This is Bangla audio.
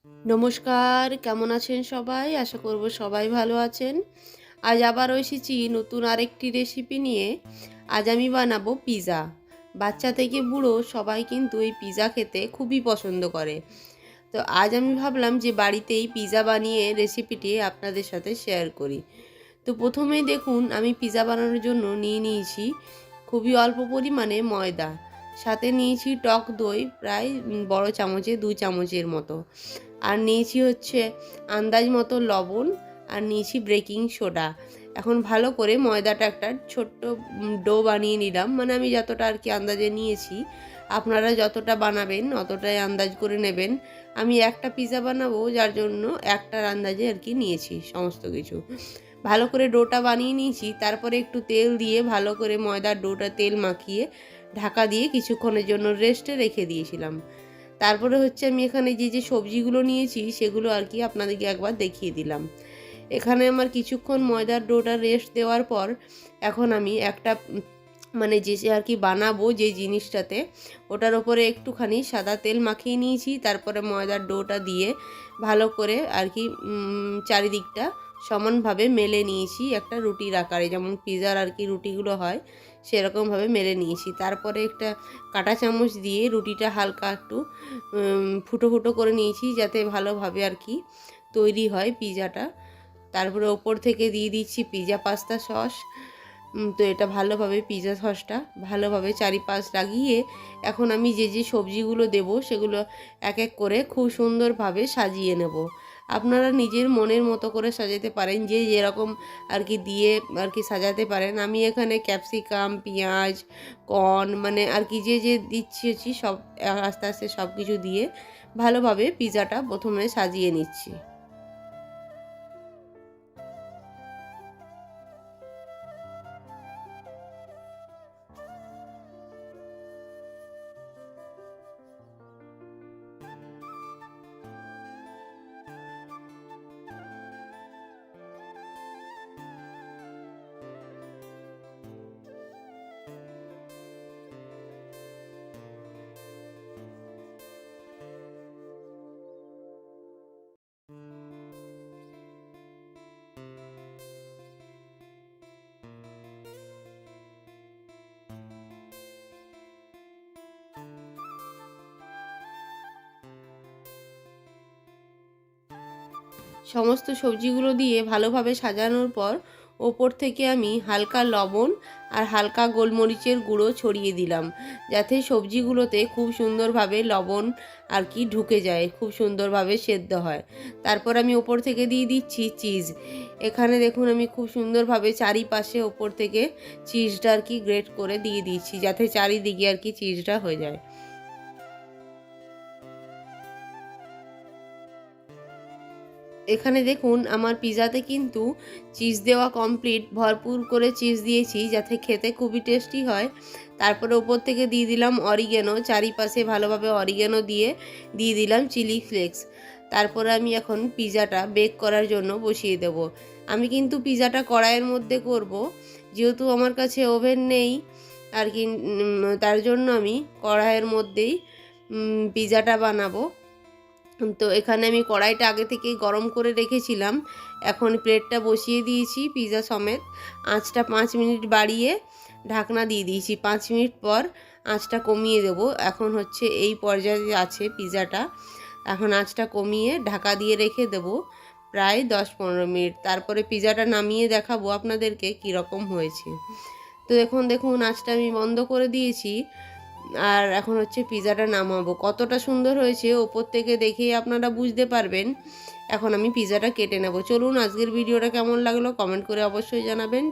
নমস্কার, কেমন আছেন সবাই? আশা করব সবাই ভালো আছেন। আজ আবারও এসেছি নতুন আরেকটি রেসিপি নিয়ে। আজ আমি বানাবো পিৎজা। বাচ্চা থেকে বুড়ো সবাই কিন্তু এই পিৎজা খেতে খুবই পছন্দ করে। তো আজ আমি ভাবলাম যে বাড়িতেই পিৎজা বানিয়ে রেসিপিটি আপনাদের সাথে শেয়ার করি। তো প্রথমেই দেখুন আমি পিৎজা বানানোর জন্য নিয়ে নিয়েছি খুবই অল্প পরিমাণে ময়দা, সাথে নিয়েছি টক দই প্রায় বড় চামচে 2 চামচের মতো, আর নিয়েছি হচ্ছে আন্দাজ মতো লবণ, আর নিয়েছি বেকিং সোডা। এখন ভালো করে ময়দাটা একটা ছোট্ট ডো বানিয়ে নিলাম, মানে আমি যতটা আর কি আন্দাজে নিয়েছি, আপনারা যতটা বানাবেন অতটাই আন্দাজ করে নেবেন। আমি একটা পিৎজা বানাবো যার জন্য একটার আন্দাজে আর কি নিয়েছি সমস্ত কিছু। ভালো করে ডোটা বানিয়ে নিয়েছি, তারপরে একটু তেল দিয়ে ভালো করে ময়দার ডোটা তেল মাখিয়ে ঢাকা দিয়ে কিছুক্ষণের জন্য রেস্টে রেখে দিয়েছিলাম। তারপরে হচ্ছে আমি এখানে যে সবজিগুলো নিয়েছি সেগুলো আর কি আপনাদেরকে একবার দেখিয়ে দিলাম। এখানে আমার কিছুক্ষণ ময়দার ডোটা রেস্ট দেওয়ার পর এখন আমি একটা মানে যে আর কি বানাবো যে জিনিসটাতে, ওটার ওপরে একটুখানি সাদা তেল মাখিয়ে নিয়েছি। তারপরে ময়দার ডোটা দিয়ে ভালো করে আর কি চারিদিকটা সমানভাবে মেলে নিয়েছি, একটা রুটির আকারে, যেমন পিৎজার আর কি রুটিগুলো হয় সেরকমভাবে মেলে নিয়েছি। তারপরে একটা কাঁটা চামচ দিয়ে রুটিটা হালকা একটু ফুটো ফুটো করে নিয়েছি যাতে ভালোভাবে আর কি তৈরি হয় পিৎজাটা। তারপরে ওপর থেকে দিয়ে দিচ্ছি পিৎজা পাস্তা সস। তো এটা ভালোভাবে পিৎজা সসটা ভালোভাবে চারিপাশ লাগিয়ে এখন আমি যে সবজিগুলো দেব সেগুলো এক এক করে খুব সুন্দরভাবে সাজিয়ে নেব। আপনারা নিজের মনের মতো করে সাজাতে পারেন, যে যেরকম আর কি দিয়ে আর কি সাজাতে পারেন। আমি এখানে ক্যাপসিকাম, পেঁয়াজ, কর্ন মানে আর কি যে দিচ্ছি সব আস্তে আস্তে সব কিছু দিয়ে ভালোভাবে পিৎজাটা প্রথমে সাজিয়ে নিচ্ছি। সমস্ত সবজিগুলো দিয়ে ভালোভাবে সাজানোর পর ওপর থেকে আমি হালকা লবণ আর হালকা গোলমরিচের গুঁড়ো ছড়িয়ে দিলাম, যাতে সবজিগুলোতে খুব সুন্দরভাবে লবণ আর কি ঢুকে যায়, খুব সুন্দরভাবে সেদ্ধ হয়। তারপর আমি ওপর থেকে দিয়ে দিচ্ছি চিজ। এখানে দেখুন আমি খুব সুন্দরভাবে চারিপাশে ওপর থেকে চিজটা আর কি গ্রেট করে দিয়ে দিচ্ছি, যাতে চারিদিকে আর কি চিজটা হয়ে যায়। এখানে দেখুন আমার পিৎজাতে কিন্তু চিজ দেওয়া কমপ্লিট, ভরপুর করে চিজ দিয়েছি যাতে খেতে খুবই টেস্টি হয়। তারপরে ওপর থেকে দিয়ে দিলাম অরিগ্যানো, চারিপাশে ভালোভাবে অরিগ্যানো দিয়ে দিয়ে দিলাম চিলি ফ্লেক্স। তারপরে আমি এখন পিৎজাটা বেক করার জন্য বসিয়ে দেব। আমি কিন্তু পিৎজাটা কড়াইয়ের মধ্যে করব, যেহেতু আমার কাছে ওভেন নেই আর কি, তার জন্য আমি কড়াইয়ের মধ্যেই পিৎজাটা বানাবো। তো এখানে আমি কড়াইটা আগে থেকেই গরম করে রেখেছিলাম। এখন প্লেটটা বসিয়ে দিয়েছি পিৎজা সমেত। আঁচটা 5 মিনিট বাড়িয়ে ঢাকনা দিয়ে দিয়েছি। 5 মিনিট পর আঁচটা কমিয়ে দেব। এখন হচ্ছে এই পর্যায়ে আছে পিৎজাটা। এখন আঁচটা কমিয়ে ঢাকা দিয়ে রেখে দেব প্রায় 10-15 মিনিট। তারপরে পিৎজাটা নামিয়ে দেখাবো আপনাদেরকে কীরকম হয়েছে। তো দেখুন আঁচটা আমি বন্ধ করে দিয়েছি। আর এখন হচ্ছে পিৎজাটা নামাবো। কতটা সুন্দর হয়েছে ওপর থেকে দেখেই আপনারা বুঝতে পারবেন। এখন আমি পিৎজাটা কেটে নেব। চলুন আজকের ভিডিওটা কেমন লাগলো কমেন্ট করে অবশ্যই জানাবেন।